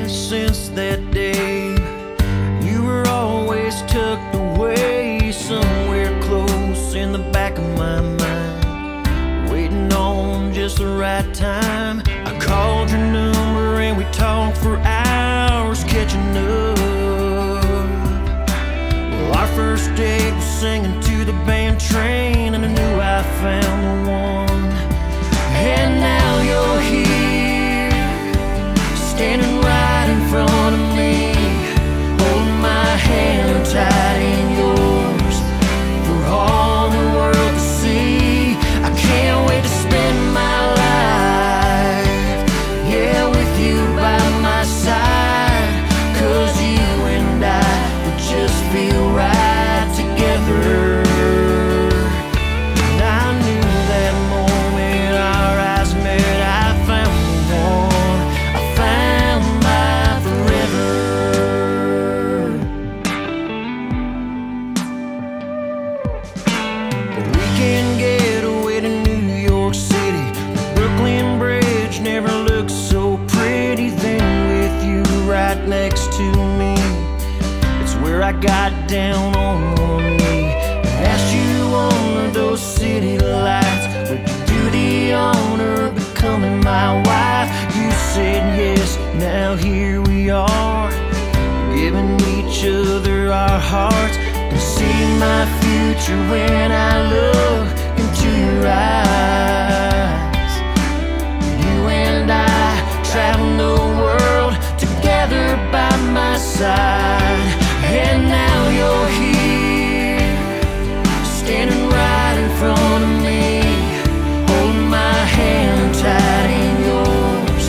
since that day. You were always tucked away somewhere close in the back of my mind, waiting on just the right time. I called your number and we talked for hours, catching up. Well, our first date was singing to the band Train, and I knew I found the one. And now you're here, standing right in front of me, holding my hand tight in yours for all the world to see. I can't wait to spend my life, yeah, with you by my side, 'cause you and I would just feel right together. And I knew that moment our eyes met, I found the one, I found my forever. We can get away to New York City. The Brooklyn Bridge never looked so pretty then, with you right next to me. It's where I got down on one knee and asked you on those city lights, would you do the honor of becoming my wife? You said yes, now here we are, giving each other our hearts. Can see my future when I look into your eyes. You and I traveling the world together by my side. And now you're here, standing right in front of me, holding my hand tight in yours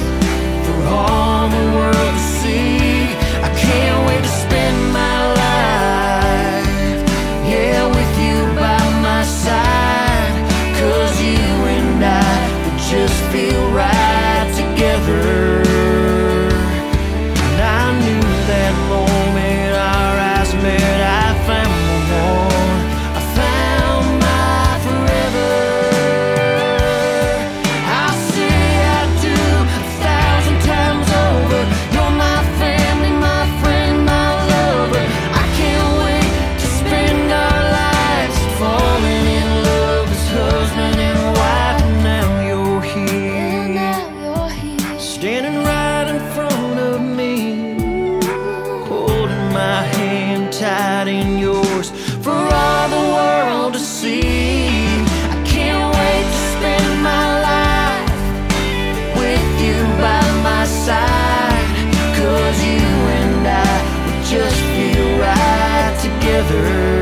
for all the world to see. I can't wait to spend my life, yeah, with you by my side, 'cause you and I would just feel right together. And I knew that moment our eyes met, I found the one, I found my forever. I'll say I do 1,000 times over. You're my family, my friend, my lover. I can't wait to spend our lives falling in love as husband and wife. And now you're here, standing right in front of me, holding my hand tight in yours for all the world to see. I can't wait to spend my life with you by my side, 'cause you and I would just feel right together.